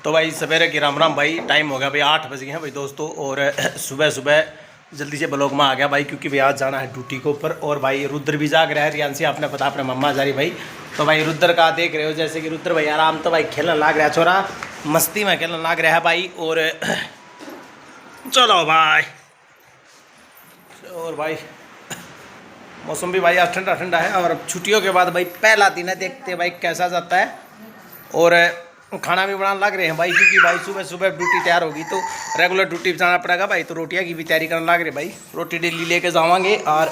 तो भाई सवेरे की राम राम भाई। टाइम हो गया भाई 8 बज गए हैं भाई दोस्तों। और सुबह सुबह जल्दी से ब्लॉग में आ गया भाई, क्योंकि भाई आज जाना है ड्यूटी के ऊपर। और भाई रुद्र भी जाग रहा है, रियांसी आपने पता अपने मम्मा जा रही भाई। तो भाई रुद्र का देख रहे हो, जैसे कि रुद्र भाई आराम तो भाई खेलने लग रहा है, छोरा मस्ती में खेलने लग रहा है भाई। और चलो भाई, और भाई मौसम भी भाई आज ठंडा ठंडा है। और अब छुट्टियों के बाद भाई पहला दिन है, देखते भाई कैसा जाता है। और खाना भी बनाने लग रहे हैं भाई, क्योंकि भाई सुबह सुबह ड्यूटी तैयार होगी तो रेगुलर ड्यूटी जाना पड़ेगा भाई। तो रोटियां की भी तैयारी करने लग रहे भाई, रोटी डेली लेके जावांगे। और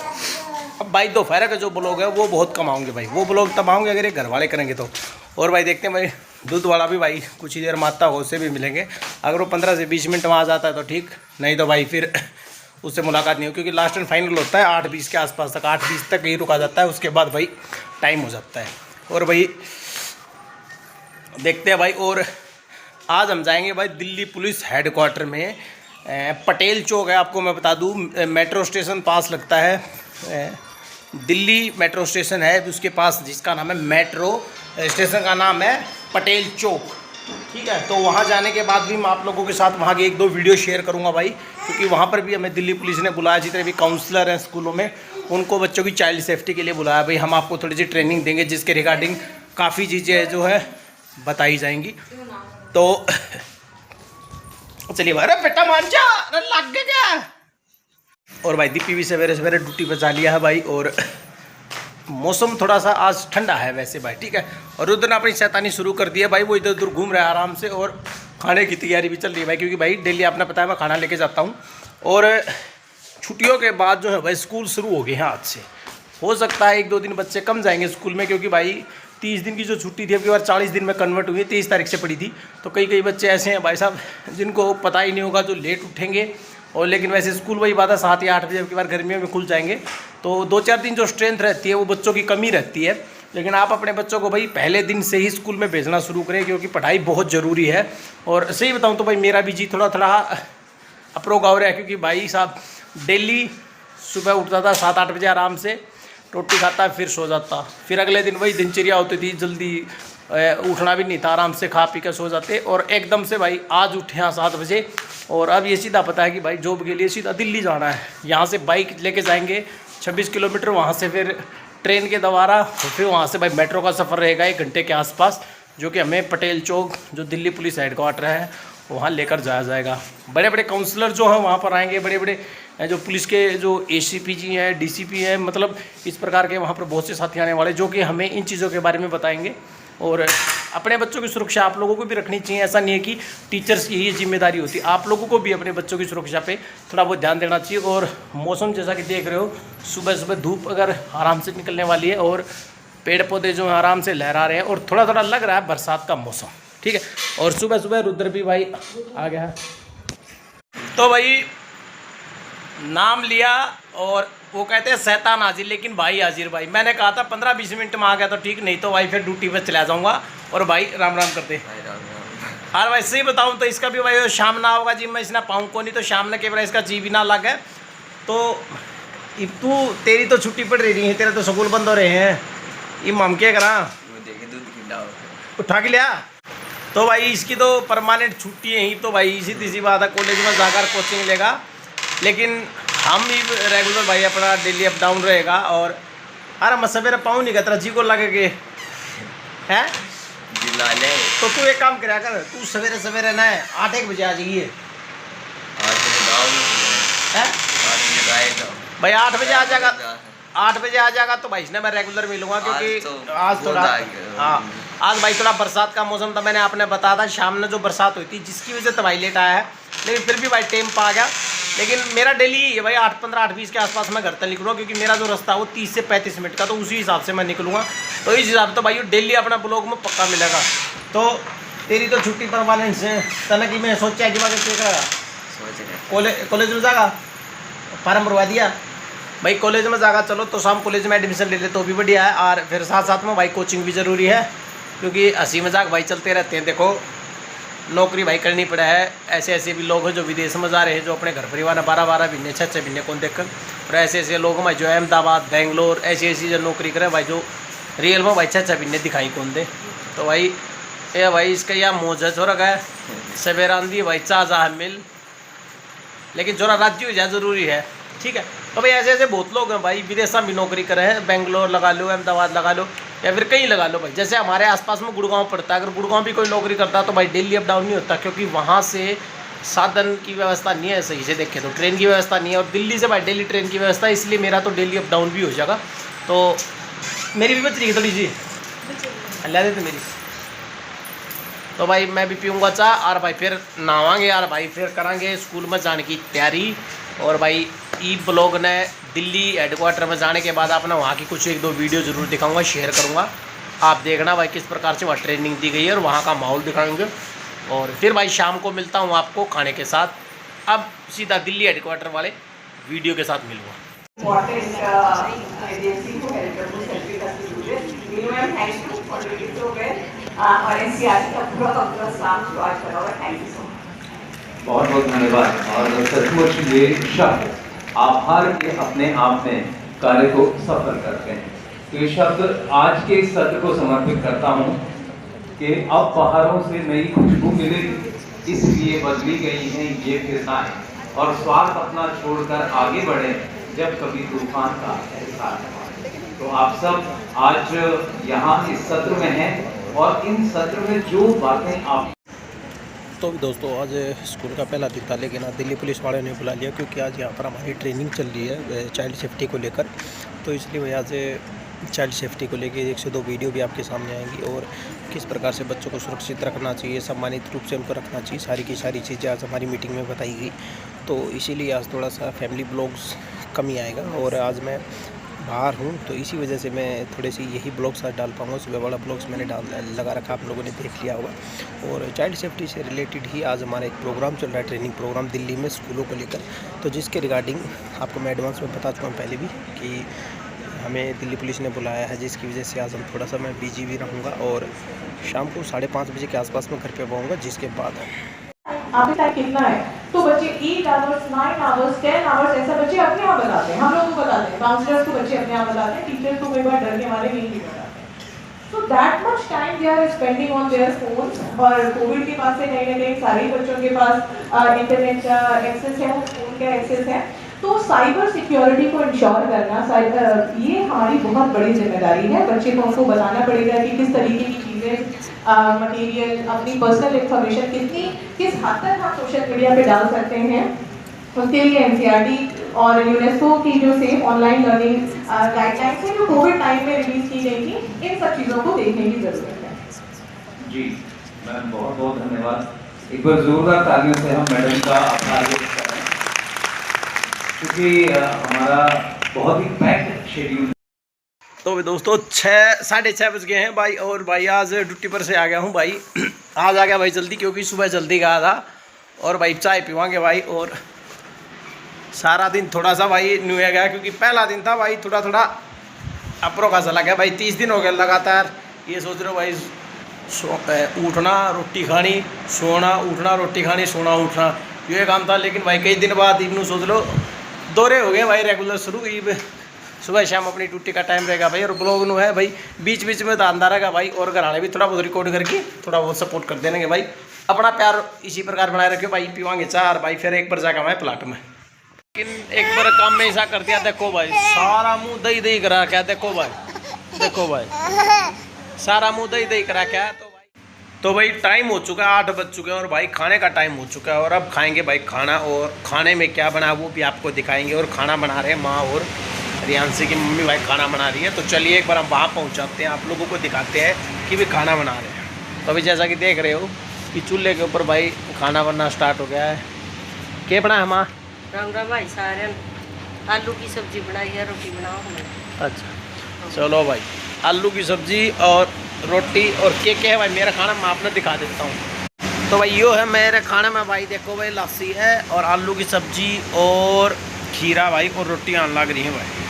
अब भाई दोपहर के जो ब्लॉग है वो बहुत कम आऊँगे भाई, वो ब्लॉग तब आऊँगे अगर ये घर वाले करेंगे तो। और भाई देखते हैं भाई दूध वाला भी भाई कुछ ही देर माता हो, उससे भी मिलेंगे। अगर वो 15 से 20 मिनट में आ जाता है तो ठीक, नहीं तो भाई फिर उससे मुलाकात नहीं हो, क्योंकि लास्ट एंड फाइनल होता है 8:20 के आसपास तक, 8:20 तक ही रुका जाता है, उसके बाद भाई टाइम हो जाता है। और भाई देखते हैं भाई। और आज हम जाएंगे भाई दिल्ली पुलिस हेडक्वार्टर में, पटेल चौक है, आपको मैं बता दूं मेट्रो स्टेशन पास लगता है, दिल्ली मेट्रो स्टेशन है उसके पास, जिसका नाम है मेट्रो स्टेशन का नाम है पटेल चौक, ठीक है। तो वहाँ जाने के बाद भी मैं आप लोगों के साथ वहाँ की 1-2 वीडियो शेयर करूँगा भाई, क्योंकि वहाँ पर भी हमें दिल्ली पुलिस ने बुलाया। जितने भी काउंसलर हैं स्कूलों में, उनको बच्चों की चाइल्ड सेफ्टी के लिए बुलाया भाई। हम आपको थोड़ी सी ट्रेनिंग देंगे, जिसके रिगार्डिंग काफ़ी चीज़ें जो है बताई जाएंगी। तो चलिए भाई, अरे बेटा मान जा, लग गया क्या। और भाई दीपी भी सवेरे सवेरे ड्यूटी पर जा लिया है भाई। और मौसम थोड़ा सा आज ठंडा है वैसे भाई, ठीक है। और रुद्र ने अपनी शैतानी शुरू कर दी है भाई, वो इधर उधर घूम रहा है आराम से। और खाने की तैयारी भी चल रही है भाई, क्योंकि भाई डेली आपने पता है मैं खाना लेके जाता हूँ। और छुट्टियों के बाद जो है भाई स्कूल शुरू हो गए हैं आज से। हो सकता है 1-2 दिन बच्चे कम जाएंगे स्कूल में, क्योंकि भाई 30 दिन की जो छुट्टी थी अब की बार 40 दिन में कन्वर्ट हुई है, 23 तारीख से पड़ी थी। तो कई बच्चे ऐसे हैं भाई साहब जिनको पता ही नहीं होगा, जो लेट उठेंगे। और लेकिन वैसे स्कूल वही बात है 7 या 8 बजे अब की बार गर्मियों में खुल जाएंगे। तो 2-4 दिन जो स्ट्रेंथ रहती है वो बच्चों की कमी रहती है। लेकिन आप अपने बच्चों को भाई पहले दिन से ही स्कूल में भेजना शुरू करें, क्योंकि पढ़ाई बहुत ज़रूरी है। और सही बताऊँ तो भाई मेरा भी जी थोड़ा थोड़ा अप्रोग हो रहा है, क्योंकि भाई साहब डेली सुबह उठता था 7-8 बजे आराम से, रोटी खाता फिर सो जाता, फिर अगले दिन वही दिनचर्या होती थी, जल्दी उठना भी नहीं था, आराम से खा पी कर सो जाते। और एकदम से भाई आज उठे हैं 7 बजे। और अब ये सीधा पता है कि भाई जॉब के लिए सीधा दिल्ली जाना है। यहाँ से बाइक लेके जाएंगे 26 किलोमीटर, वहाँ से फिर ट्रेन के द्वारा, फिर वहाँ से भाई मेट्रो का सफ़र रहेगा 1 घंटे के आसपास, जो कि हमें पटेल चौक जो दिल्ली पुलिस हेडक्वार्टर है वहाँ लेकर जाया जाएगा। बड़े बड़े काउंसलर जो हैं वहाँ पर आएंगे, बड़े बड़े जो पुलिस के जो ACP जी हैं, DCP हैं, मतलब इस प्रकार के वहाँ पर बहुत से साथी आने वाले, जो कि हमें इन चीज़ों के बारे में बताएंगे। और अपने बच्चों की सुरक्षा आप लोगों को भी रखनी चाहिए। ऐसा नहीं है कि टीचर्स की ही जिम्मेदारी होती है, आप लोगों को भी अपने बच्चों की सुरक्षा पे थोड़ा बहुत ध्यान देना चाहिए। और मौसम जैसा कि देख रहे हो, सुबह सुबह धूप अगर आराम से निकलने वाली है, और पेड़ पौधे जो आराम से लहरा रहे हैं, और थोड़ा थोड़ा लग रहा है बरसात का मौसम, ठीक है। और सुबह सुबह रुद्र भी भाई आ गया है। तो भाई नाम लिया और वो कहते हैं शैतान हाजिर लेकिन भाई हाजिर। भाई मैंने कहा था 15-20 मिनट में आ गया तो ठीक, नहीं तो भाई फिर ड्यूटी पर चला जाऊंगा। और भाई राम राम करते। और वैसे ही बताऊं तो इसका भी भाई शाम ना होगा जी, मैं इसने पाऊँ को नहीं, तो शाम ने केवल इसका जी भी ना लगे। तो तू तेरी तो छुट्टी पड़ रही है, तेरे तो स्कूल बंद हो रहे हैं, ये हम क्या करा उठा के लिया। तो भाई इसकी तो परमानेंट छुट्टी है ही, तो भाई सीधी सी बात है कॉलेज में जाकर कोचिंग लेगा। लेकिन हम भी रेगुलर भाई अपना डेली अप डाउन रहेगा। और अरे मैं सवेरे पाऊँ नहीं तेरा जी को लगे हैं, तो तू एक काम करा कर, तू सवेरे सवेरे ना 8-1 बजे आ जाइए भाई, 8 बजे आ जाएगा, 8 बजे आ जाएगा तो भाई इसने मैं रेगुलर मिलूंगा, क्योंकि आज थोड़ा हाँ आज भाई थोड़ा बरसात का मौसम था, मैंने आपने बताया था शाम में जो बरसात हुई थी, जिसकी वजह से भाई लेट आया है। लेकिन फिर भी भाई टाइम पा गया। लेकिन मेरा डेली ये भाई 8:15 8:20 के आसपास मैं घर तक निकलूँगा, क्योंकि मेरा जो रास्ता है वो 30 से 35 मिनट का, तो उसी हिसाब से मैं निकलूँगा। तो इस हिसाब से तो भाई डेली अपना ब्लॉग में पक्का मिलेगा। तो तेरी तो छुट्टी परमानेंट से तने की मैं सोचा कि कॉलेज में जाएगा, फार्म भरवा दिया भाई, कॉलेज में जाएगा। चलो तो शाम कॉलेज में एडमिशन ले ले तो भी बढ़िया है। और फिर साथ साथ में भाई कोचिंग भी ज़रूरी है, क्योंकि हंसी मजाक भाई चलते रहते हैं। देखो नौकरी भाई करनी पड़ा है, ऐसे ऐसे भी लोग हैं जो विदेश में जा रहे हैं, जो अपने घर परिवार में 12-12 महीने 6-6 महीने कौन देखकर। और ऐसे ऐसे लोग भाई जो अहमदाबाद बेंगलोर ऐसी ऐसी जो नौकरी करे भाई, जो रियल में भाई 6-6 महीने दिखाई कौन दे। तो भाई ये भाई इसका यह मोजा छोरा का है सवेरा आंदी भाई चाह मिल, लेकिन छोरा राज्य हो जाए ज़रूरी है, ठीक है। तो भाई ऐसे ऐसे बहुत लोग हैं भाई, विदेश में भी नौकरी कर रहे हैं, बेंगलोर लगा लो, अहमदाबाद लगा लो, या फिर कहीं लगा लो भाई। जैसे हमारे आसपास में गुड़गांव पड़ता है, अगर गुड़गांव भी कोई नौकरी करता है तो भाई डेली अप डाउन नहीं होता, क्योंकि वहाँ से साधन की व्यवस्था नहीं है, सही से देखें तो ट्रेन की व्यवस्था नहीं है, और दिल्ली से भाई डेली ट्रेन की व्यवस्था है, इसलिए मेरा तो डेली अप डाउन भी हो जाएगा। तो मेरी भी बच रही है थोड़ी सी, ला देते मेरी। तो भाई मैं भी पीऊँगा चाय, और भाई फिर नहावांगे यार भाई, फिर करेंगे स्कूल में जाने की तैयारी। और भाई ई ब्लॉग ने दिल्ली हेडक्वार्टर में जाने के बाद अपना वहाँ की कुछ एक दो वीडियो ज़रूर दिखाऊंगा, शेयर करूँगा, आप देखना भाई किस प्रकार से वहाँ ट्रेनिंग दी गई है और वहाँ का माहौल दिखाएंगे। और फिर भाई शाम को मिलता हूँ आपको खाने के साथ, अब सीधा दिल्ली हेडक्वार्टर वाले वीडियो के साथ मिलूँगा। बहुत बहुत धन्यवाद। और सचमुच ये शब्द आभार के अपने आप में कार्य को सफल करते हैं। तो ये शब्द आज के सत्र को समर्पित करता हूँ कि अब बाहरों से नई खुशबू मिलेगी, इसलिए बदली गई हैं ये फिजाएं, और स्वार्थ अपना छोड़कर आगे बढ़े जब कभी तूफान का एहसास हो। तो आप सब आज यहाँ इस सत्र में हैं, और इन सत्र में जो बातें आप तो भी दोस्तों आज स्कूल का पहला दिन था, लेकिन आज दिल्ली पुलिस वाले ने बुला लिया, क्योंकि आज यहाँ पर हमारी ट्रेनिंग चल रही है चाइल्ड सेफ्टी को लेकर। तो इसलिए वह आज चाइल्ड सेफ्टी को लेकर 1 से 2 वीडियो भी आपके सामने आएंगी, और किस प्रकार से बच्चों को सुरक्षित रखना चाहिए, सम्मानित रूप से उनको रखना चाहिए, सारी की सारी चीज़ें आज हमारी मीटिंग में बताई गई। तो इसीलिए आज थोड़ा सा फैमिली ब्लॉग्स कम ही आएगा, और आज मैं बाहर हूँ तो इसी वजह से मैं थोड़े से यही ब्लॉग्स आज डाल पाऊँगा। सुबह वाला ब्लॉग्स मैंने लगा रखा, आप लोगों ने देख लिया होगा। और चाइल्ड सेफ्टी से रिलेटेड ही आज हमारा एक प्रोग्राम चल रहा है, ट्रेनिंग प्रोग्राम दिल्ली में स्कूलों को लेकर। तो जिसके रिगार्डिंग आपको मैं एडवांस में बता चुका हूँ पहले भी कि हमें दिल्ली पुलिस ने बुलाया है, जिसकी वजह से आज हम थोड़ा सा मैं बिजी भी रहूँगा, और शाम को 5:30 बजे के आसपास में घर पे पहुँचूँगा। जिसके बाद आपके टाइम कितना है, तो बच्चे 8 आवर्स 9 आवर्स 10 आवर्स ऐसा बच्चे अपने आप बताते हैं, हम लोग को बताते हैं, काउंसलर्स को बच्चे अपने आप बताते हैं, टीचर्स को कई बार डर के मारे नहीं बताते। So that much time they are spending on their phones, और कोविड के पास से कहीं ना कहीं सारे बच्चों के पास इंटरनेट का एक्सेस है, फोन का एक्सेस है। तो साइबर सिक्योरिटी को इंश्योर करना ये हमारी बहुत बड़ी जिम्मेदारी है। बच्चे को उनको बताना पड़ेगा कि किस तरीके की चीज़ें, मटेरियल, अपनी पर्सनल इंफॉर्मेशन किस हद तक हम सोशल मीडिया पे डाल सकते हैं। उसके लिए एनसीईआरटी और यूनेस्को की जो सेफ ऑनलाइन लर्निंग गाइडलाइंस है, जो कोविड टाइम में रिलीज की गई थी, इन सब चीज़ों को देखने की ज़रूरत है। जी मैम बहुत बहुत धन्यवाद। एक बार जोरदार तालियों से हम मैडम का आभार व्यक्त करें, क्योंकि हमारा बहुत ही पैक्ड शेड्यूल। तो भी दोस्तों 6:30 बज गए हैं भाई, और भाई आज ड्यूटी पर से आ गया हूँ भाई। आज आ गया भाई जल्दी, क्योंकि सुबह जल्दी गया था। और भाई चाय पीवाएंगे भाई, और सारा दिन थोड़ा सा भाई न्यू गया, क्योंकि पहला दिन था भाई, थोड़ा थोड़ा अपरों का चला गया भाई। 30 दिन हो गए लगातार ये सोच रहे हो भाई, उठना रोटी खानी सोना, उठना रोटी खानी सोना उठना, ये काम था। लेकिन भाई कई दिन बाद इवनू सोच लो दौरे हो गए भाई रेगुलर शुरू। सुबह शाम अपनी ड्यूटी का टाइम रहेगा भाई, और ब्लॉग नु है भाई बीच बीच में दानदार रहेगा भाई, और घराने भी थोड़ा बहुत रिकॉर्ड करके थोड़ा बहुत सपोर्ट कर देंगे भाई। अपना प्यार इसी प्रकार बनाए रखे भाई, पीवाएंगे चाय, और भाई फिर एक बार जाकर मैं प्लाट में। लेकिन एक बार काम में ऐसा कर दिया, देखो भाई सारा मुंह दही दही करा क्या, देखो भाई सारा मुंह दही दही करा क्या। तो भाई टाइम हो चुका है, 8 बज चुके हैं, और भाई खाने का टाइम हो चुका है, और अब खाएंगे भाई खाना। और खाने में क्या बना वो भी आपको दिखाएंगे। और खाना बना रहे हैं माँ और रियांशी की मम्मी भाई, खाना बना रही है। तो चलिए एक बार हम वहाँ पहुँचाते हैं, आप लोगों को दिखाते हैं कि भी खाना बना रहे हैं। तो अभी जैसा कि देख रहे हो कि चूल्हे के ऊपर भाई खाना बनना स्टार्ट हो गया है। क्या बना है माँ? राम राम भाई सारे, आलू की सब्जी बनाई है, रोटी बनाओ हमने। अच्छा चलो भाई, आलू की सब्जी और रोटी और क्या है भाई मेरा खाना मैं आपने दिखा देता हूँ। तो भाई यो है मेरे खाने में भाई, देखो भाई लस्सी है और आलू की सब्जी और खीरा भाई, और रोटियाँ आने लग रही हैं भाई।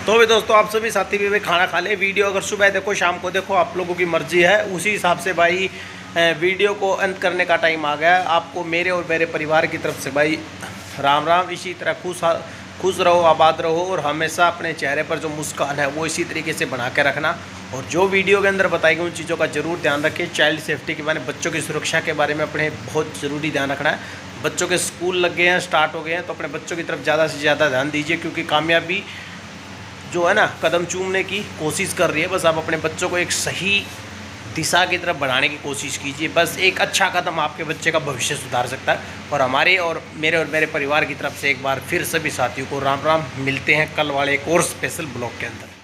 तो भी दोस्तों आप सभी साथी भी भाई खाना खा ले। वीडियो अगर सुबह देखो शाम को देखो, आप लोगों की मर्जी है, उसी हिसाब से भाई वीडियो को अंत करने का टाइम आ गया है। आपको मेरे और मेरे परिवार की तरफ से भाई राम राम। इसी तरह खुश रहो, आबाद रहो, और हमेशा अपने चेहरे पर जो मुस्कान है वो इसी तरीके से बना के रखना। और जो वीडियो के अंदर बताई गई उन चीज़ों का ज़रूर ध्यान रखिए। चाइल्ड सेफ्टी के बारे में, बच्चों की सुरक्षा के बारे में अपने बहुत ज़रूरी ध्यान रखना है। बच्चों के स्कूल लग गए हैं, स्टार्ट हो गए हैं, तो अपने बच्चों की तरफ ज़्यादा से ज़्यादा ध्यान दीजिए, क्योंकि कामयाबी जो है ना कदम चूमने की कोशिश कर रही है। बस आप अपने बच्चों को एक सही दिशा की तरफ बढ़ाने की कोशिश कीजिए। बस एक अच्छा कदम आपके बच्चे का भविष्य सुधार सकता है। और हमारे और मेरे परिवार की तरफ से एक बार फिर सभी साथियों को राम राम। मिलते हैं कल वाले एक और स्पेशल ब्लॉग के अंदर।